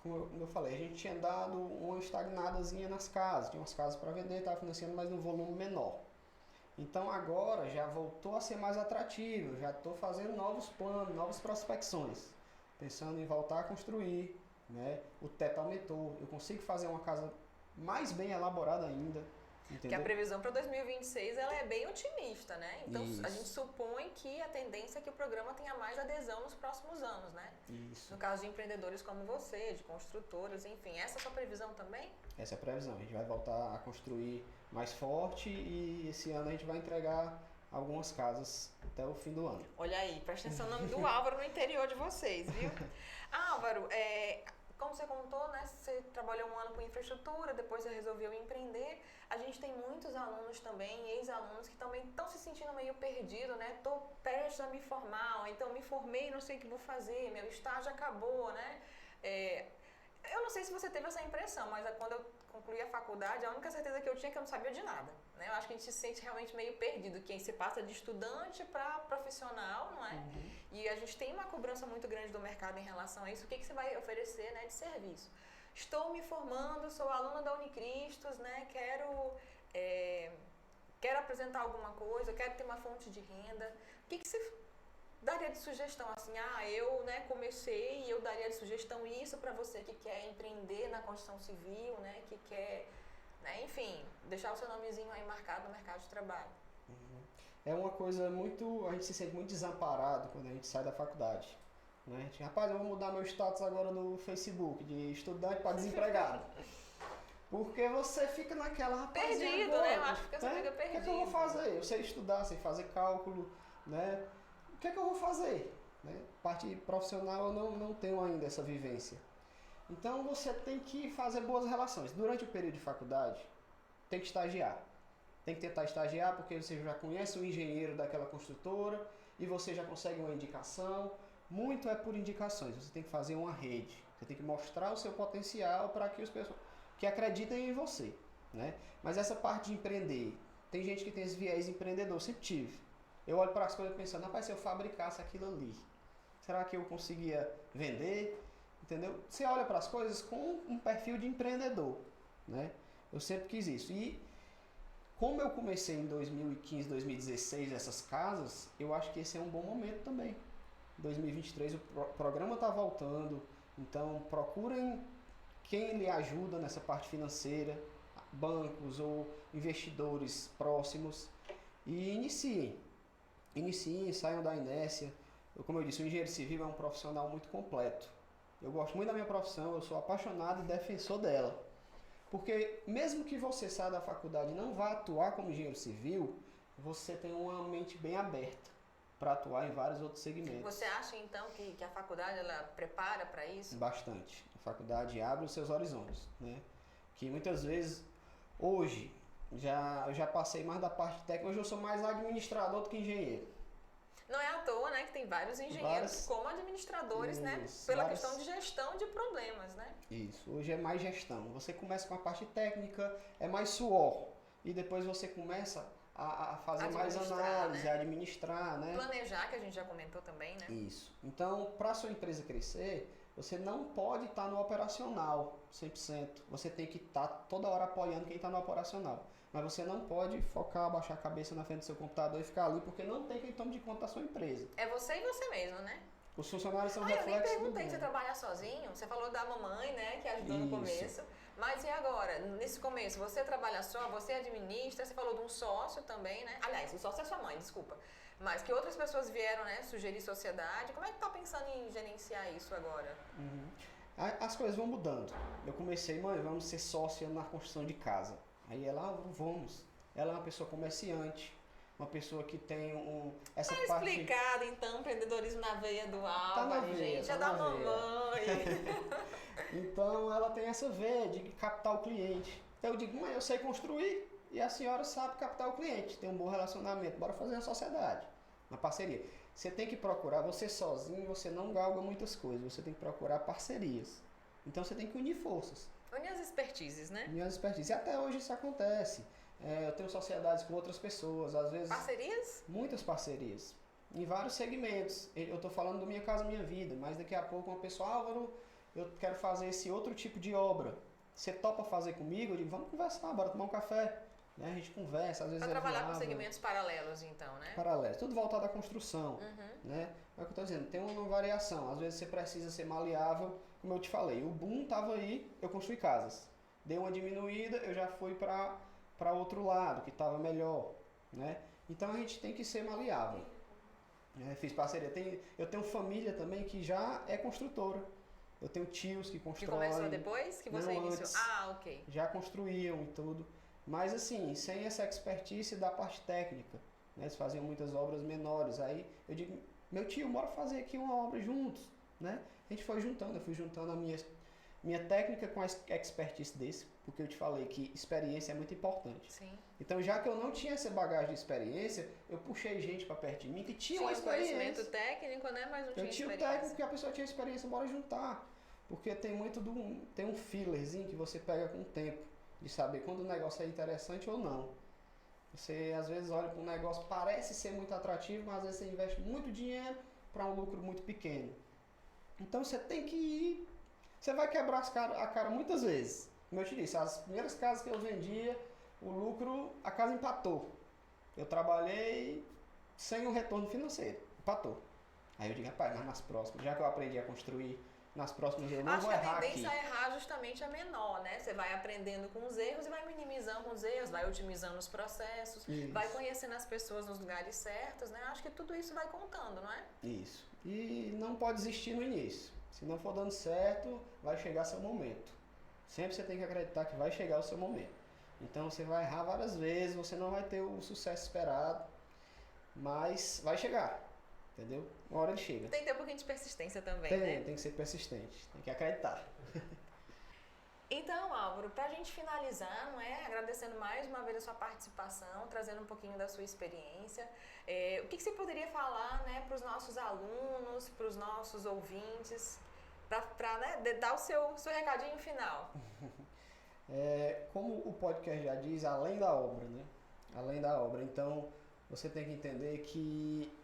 Como eu falei, a gente tinha dado uma estagnadazinha nas casas, tinha umas casas para vender, estava financiando, mas num volume menor. Então agora já voltou a ser mais atrativo, já estou fazendo novos planos, novas prospecções, pensando em voltar a construir, né? O teto aumentou, eu consigo fazer uma casa mais bem elaborada ainda. Entendeu? Que a previsão para 2026 ela é bem otimista, né? Então Isso. A gente supõe que a tendência é que o programa tenha mais adesão nos próximos anos, né? Isso. No caso de empreendedores como você, de construtoras, enfim. Essa é a sua previsão também? Essa é a previsão. A gente vai voltar a construir mais forte e esse ano a gente vai entregar algumas casas até o fim do ano. Olha aí, presta atenção no nome do Álvaro no interior de vocês, viu? Álvaro, como você contou, né? Você trabalhou um ano com infraestrutura, depois você resolveu empreender. A gente tem muitos alunos também, ex-alunos, que também estão se sentindo meio perdidos, né? Tô prestes a me formar, ou então me formei, não sei o que vou fazer, meu estágio acabou, né? Eu não sei se você teve essa impressão, mas quando eu concluí a faculdade, a única certeza que eu tinha é que eu não sabia de nada, né? Eu acho que a gente se sente realmente meio perdido, quem se passa de estudante para profissional, não é? Uhum. E a gente tem uma cobrança muito grande do mercado em relação a isso. O que você vai oferecer, né, de serviço? Estou me formando, sou aluna da Unicristos, né? Quero apresentar alguma coisa, quero ter uma fonte de renda. O que você daria de sugestão? Assim, eu, né, comecei e eu daria de sugestão isso para você que quer empreender na construção civil, né? Que quer, né, enfim, deixar o seu nomezinho aí marcado no mercado de trabalho. Uhum. É uma coisa muito... A gente se sente muito desamparado quando a gente sai da faculdade. Né? Rapaz, eu vou mudar meu status agora no Facebook, de estudante para desempregado. Porque você fica naquela... Rapaz, perdido, agora? né? Eu acho que você fica perdido. O que é que eu vou fazer? Eu sei estudar, sei fazer cálculo, né? O que é que eu vou fazer? Né? Parte profissional eu não tenho ainda essa vivência. Então você tem que fazer boas relações. Durante o período de faculdade, tem que estagiar. Tem que tentar estagiar porque você já conhece o engenheiro daquela construtora e você já consegue uma indicação. Muito é por indicações, você tem que fazer uma rede, você tem que mostrar o seu potencial para que as pessoas que acreditem em você, né? Mas essa parte de empreender, tem gente que tem esse viés empreendedor, eu sempre tive. Eu olho para as coisas pensando, rapaz, se eu fabricasse aquilo ali, será que eu conseguia vender? Entendeu? Você olha para as coisas com um perfil de empreendedor, né? Eu sempre quis isso. E como eu comecei em 2015, 2016 essas casas, eu acho que esse é um bom momento também. 2023 o programa está voltando, então procurem quem lhe ajuda nessa parte financeira, bancos ou investidores próximos e iniciem, saiam da inércia. Como eu disse, o engenheiro civil é um profissional muito completo, Eu gosto muito da minha profissão, eu sou apaixonado e defensor dela. Porque mesmo que você saia da faculdade e não vá atuar como engenheiro civil, você tem uma mente bem aberta para atuar em vários outros segmentos. Você acha então que a faculdade ela prepara para isso? Bastante. A faculdade abre os seus horizontes, né? Que muitas vezes, hoje, eu já passei mais da parte técnica, hoje eu sou mais administrador do que engenheiro. Não é à toa, né, que tem vários engenheiros como administradores, né, pela questão de gestão de problemas, né? Isso, hoje é mais gestão. Você começa com a parte técnica, é mais suor, e depois você começa a fazer mais análise, né? Administrar, né? Planejar, que a gente já comentou também, né? Isso. Então, para a sua empresa crescer, você não pode estar no operacional 100%. Você tem que estar toda hora apoiando quem está no operacional. Mas você não pode focar, abaixar a cabeça na frente do seu computador e ficar ali, porque não tem quem tome de conta da sua empresa. É você e você mesmo, né? Os funcionários são Eu nem reflexos do perguntei, mundo. você trabalha sozinho? Você falou da mamãe, né, que ajudou no começo. Mas e agora? Nesse começo, você trabalha só, você administra, você falou de um sócio também, né? Aliás, o sócio é sua mãe, desculpa. Mas que outras pessoas vieram, né, sugerir sociedade. Como é que tá pensando em gerenciar isso agora? As coisas vão mudando. Eu comecei, mãe, vamos ser sócia na construção de casa. Aí ela, vamos. Ela é uma pessoa comerciante, uma pessoa que tem essa tá parte... explicado, então, empreendedorismo na veia do Álvaro, na veia, gente, é da mamãe. Então, ela tem essa veia de captar o cliente. Então, eu digo, mãe, eu sei construir e a senhora sabe captar o cliente, tem um bom relacionamento, bora fazer uma sociedade, uma parceria. Você tem que procurar, você sozinho, você não galga muitas coisas, você tem que procurar parcerias. Então, você tem que unir forças. Unir as expertises, né? Unir as expertises. E até hoje isso acontece. Eu tenho sociedades com outras pessoas, às vezes... Parcerias? Muitas parcerias. Em vários segmentos. Eu estou falando do Minha Casa Minha Vida, mas daqui a pouco uma pessoa, Álvaro, eu quero fazer esse outro tipo de obra. Você topa fazer comigo? Eu digo, vamos conversar, bora tomar um café. Né? A gente conversa, às vezes Para trabalhar com segmentos paralelos, então, né? Paralelos. Tudo voltado à construção. Né? É o que eu estou dizendo, tem uma variação. Às vezes você precisa ser maleável, como eu te falei. O boom estava aí, eu construí casas. Deu uma diminuída, eu já fui para outro lado, que estava melhor. Né? Então a gente tem que ser maleável. Fiz parceria. Eu tenho família também que já é construtora. Eu tenho tios que constroem. Que começou depois que você iniciou? Antes, ok. Já construíam e tudo. Mas assim, sem essa expertise da parte técnica. Né? Eles faziam muitas obras menores. Aí eu digo, meu tio, bora fazer aqui uma obra juntos. Né? A gente foi juntando, eu fui juntando a minha técnica com a expertise desse, porque eu te falei que experiência é muito importante. Sim. Então, já que eu não tinha essa bagagem de experiência, eu puxei gente para perto de mim que tinha uma experiência. Conhecimento técnico, né? Mas não tinha experiência. Eu tinha o técnico que a pessoa tinha experiência, bora juntar. Porque tem muito tem um feelerzinho que você pega com o tempo, de saber quando o negócio é interessante ou não. Você, às vezes, olha para um negócio, parece ser muito atrativo, mas às vezes você investe muito dinheiro para um lucro muito pequeno. Então, você tem que ir. Você vai quebrar a cara muitas vezes. Como eu te disse, as primeiras casas que eu vendia, o lucro, a casa empatou. Eu trabalhei sem um retorno financeiro. Empatou. Aí eu digo, rapaz, mas nas próximas, já que eu aprendi a construir, nas próximas eu não vou errar aqui. Acho que a tendência a errar justamente é menor, né? Você vai aprendendo com os erros e vai minimizando os erros, vai otimizando os processos, vai conhecendo as pessoas nos lugares certos, né? Acho que tudo isso vai contando, não é? Isso. E não pode desistir no início. Se não for dando certo, vai chegar seu momento. Sempre você tem que acreditar que vai chegar o seu momento. Então você vai errar várias vezes, você não vai ter o sucesso esperado, mas vai chegar, entendeu? Uma hora ele chega. Tem que ter um pouquinho de persistência também, né? Tem que ser persistente, tem que acreditar. Então, Álvaro, para a gente finalizar, não é? Agradecendo mais uma vez a sua participação, trazendo um pouquinho da sua experiência, o que você poderia falar, né, para os nossos alunos, para os nossos ouvintes, para né, dar o seu recadinho final? Como o podcast já diz, além da obra, né? Além da obra. Então, você tem que entender que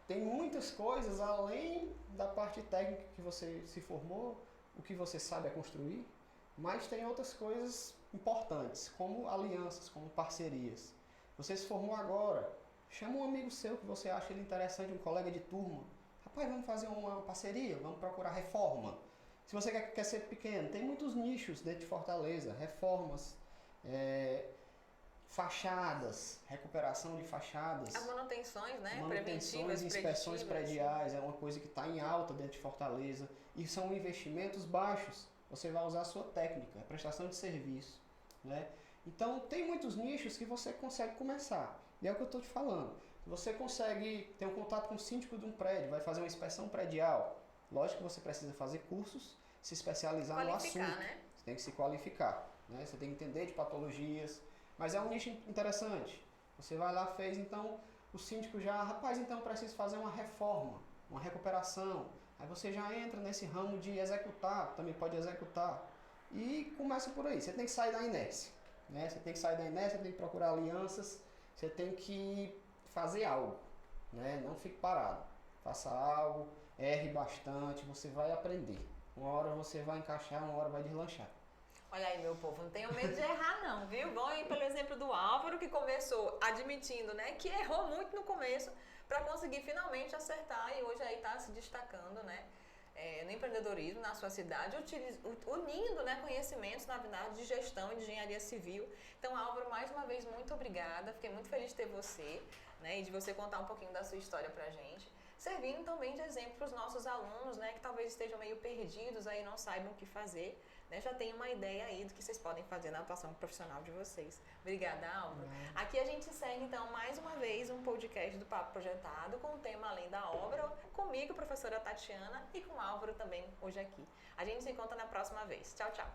tem muitas coisas além da parte técnica que você se formou, o que você sabe é construir, mas tem outras coisas importantes, como alianças, como parcerias. Você se formou agora, chama um amigo seu que você acha ele interessante, um colega de turma. Rapaz, vamos fazer uma parceria, vamos procurar reforma. Se você quer ser pequeno, tem muitos nichos dentro de Fortaleza, reformas, fachadas, recuperação de fachadas. As manutenções, né? Manutenções e inspeções prediais é uma coisa que está em alta dentro de Fortaleza. E são investimentos baixos. Você vai usar a sua técnica, a prestação de serviço, né? Então, tem muitos nichos que você consegue começar. E é o que eu estou te falando. Você consegue ter um contato com o síndico de um prédio, vai fazer uma inspeção predial. Lógico que você precisa fazer cursos, se especializar no assunto. Né? Você tem que se qualificar, né? Você tem que entender de patologias. Mas é um nicho interessante. Você vai lá, fez, então, o síndico já, rapaz, então eu preciso fazer uma reforma, uma recuperação. Aí você já entra nesse ramo de executar, também pode executar. E começa por aí. Você tem que sair da inércia, né? Você tem que sair da inércia, tem que procurar alianças, você tem que fazer algo, né? Não fique parado. Faça algo, erre bastante, você vai aprender. Uma hora você vai encaixar, uma hora vai deslanchar. Olha aí, meu povo, não tenho medo de errar não, viu? Vão aí pelo exemplo do Álvaro, que começou admitindo, né, que errou muito no começo para conseguir finalmente acertar e hoje aí está se destacando, né, no empreendedorismo na sua cidade, unindo, né, conhecimentos na verdade de gestão e de engenharia civil. Então, Álvaro, mais uma vez, muito obrigada. Fiquei muito feliz de ter você, né, e de você contar um pouquinho da sua história pra gente. Servindo também de exemplo para os nossos alunos, né, que talvez estejam meio perdidos aí, não saibam o que fazer, né, já tem uma ideia aí do que vocês podem fazer na atuação profissional de vocês. Obrigada, Álvaro. Aqui a gente encerra, então, mais uma vez um podcast do Papo Projetado com o tema Além da Obra, comigo, professora Tatiana, e com o Álvaro também hoje aqui. A gente se encontra na próxima vez. Tchau, tchau.